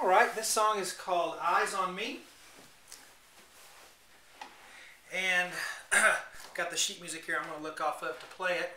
Alright, this song is called Eyes on Me. And got the sheet music here I'm going to look off of to play it.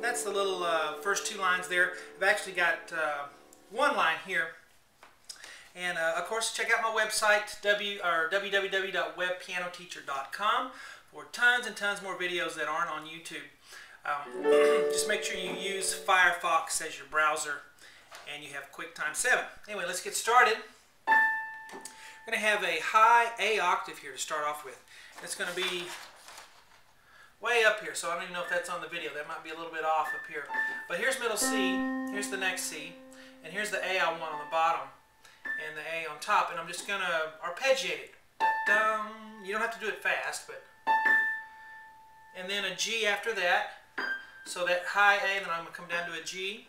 That's the little first two lines there. I've actually got one line here. And of course, check out my website, www.webpianoteacher.com, for tons and tons more videos that aren't on YouTube. Just make sure you use Firefox as your browser and you have QuickTime 7. Anyway, let's get started. I'm going to have a high A octave here to start off with. It's going to be way up here, so I don't even know if that's on the video. That might be a little bit off up here. But here's middle C, here's the next C, and here's the A I want on the bottom, and the A on top, and I'm just going to arpeggiate it. Dum. You don't have to do it fast, but... And then a G after that, so that high A, then I'm going to come down to a G,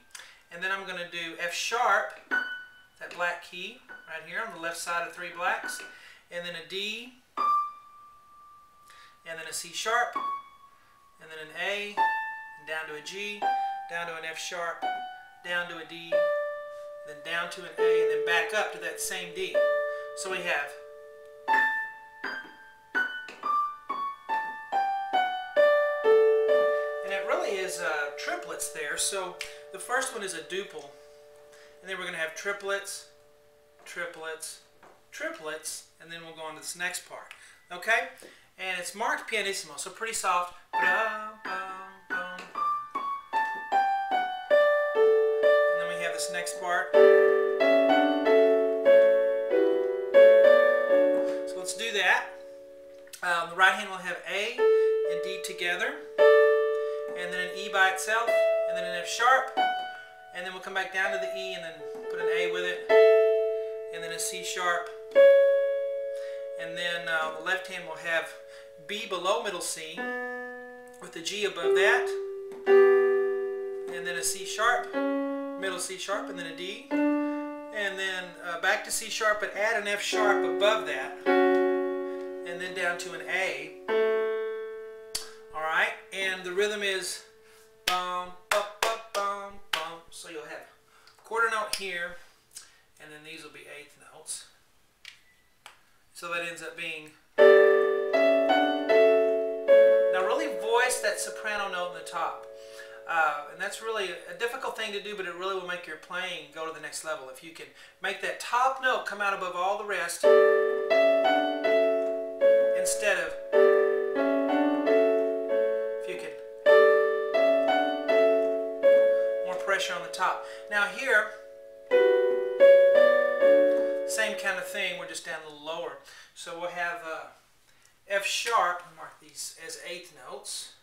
and then I'm going to do F sharp, that black key, right here on the left side of three blacks, and then a D, and then a C sharp, and then an A, and down to a G, down to an F sharp, down to a D, then down to an A, and then back up to that same D. So we have and it really is triplets there. So the first one is a duple, and then we're going to have triplets, triplets, triplets, and then we'll go on to this next part. Okay? And it's marked pianissimo, so pretty soft. And then we have this next part. So let's do that. The right hand will have A and D together, and then an E by itself, and then an F sharp, and then we'll come back down to the E and then put an A with it, and then a C sharp. And then the left hand will have B below middle C with the G above that, and then a C sharp, middle C sharp, and then a D, and then back to C sharp, but add an F sharp above that, and then down to an A. Alright, and the rhythm is bum, bum, bum, bum, bum. So you'll have quarter note here, and then these will be eighth notes. So that ends up being... Now really voice that soprano note in the top. And that's really a difficult thing to do, but it really will make your playing go to the next level. If you can make that top note come out above all the rest, instead of... If you can... More pressure on the top. Now here... Same kind of thing, we're just down a little lower. So we'll have F sharp, mark these as eighth notes.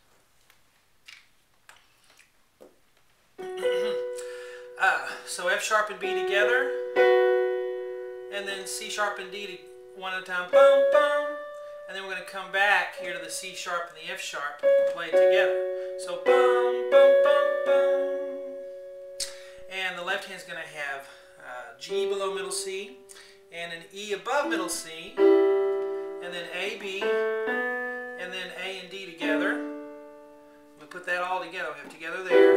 So F sharp and B together, and then C sharp and D one at a time, bum, bum. And then we're going to come back here to the C sharp and the F sharp and play it together. So bum, bum, bum, bum. And the left hand's going to have G below middle C, and an E above middle C, and then A, B, and then A and D together. We put that all together. We have together there,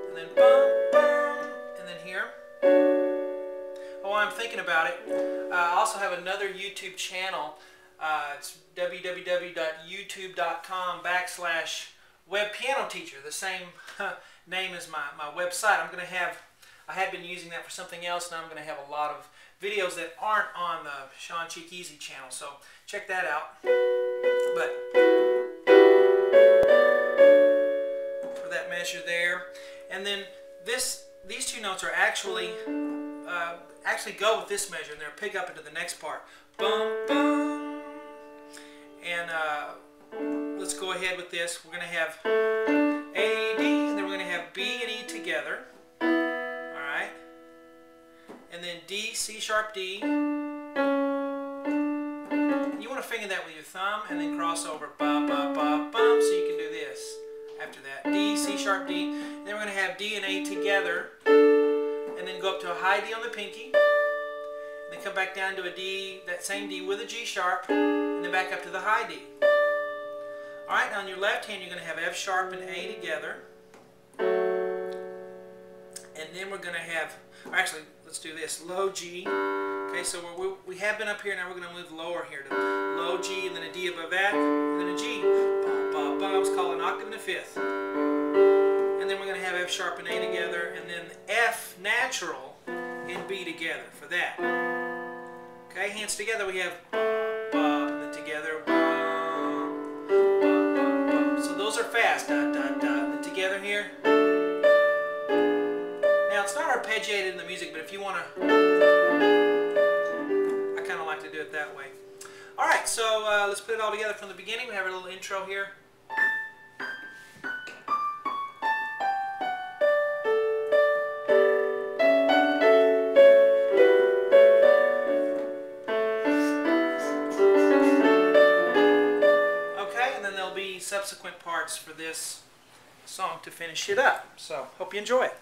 and then bum, bum, and then here. Oh, I'm thinking about it. I also have another YouTube channel. It's www.youtube.com/webpianoteacher. The same name as my website. I had been using that for something else, and I'm going to have a lot of videos that aren't on the Sean Cheek Easy channel, so check that out. But for that measure there, and then these two notes are actually go with this measure, and they'll pick up into the next part. Bum, bum. And let's go ahead with this. We're going to have A, D, and then we're going to have B and E together. And then D, C sharp, D. You want to finger that with your thumb and then cross over ba ba ba bum, so you can do this. After that, D, C sharp, D. And then we're going to have D and A together, and then go up to a high D on the pinky, and then come back down to a D, that same D with a G sharp, and then back up to the high D. All right, now on your left hand, you're going to have F sharp and A together, and then we're going to have, or actually, let's do this, low G. Okay, so we have been up here, now we're going to move lower here to low G, and then a D above that, and then a G. Ba, ba, ba, it's called an octave and a fifth. And then we're going to have F sharp and A together, and then F natural and B together for that. Okay, hands together, we have ba, ba, and then together, ba, ba, ba, ba. So those are fast, da, da, da, and then together here. Now it's not arpeggiated in the music, but if you want to, I kind of like to do it that way. Alright, so let's put it all together from the beginning. We have a little intro here. Okay, and then there'll be subsequent parts for this song to finish it up. So, hope you enjoy it.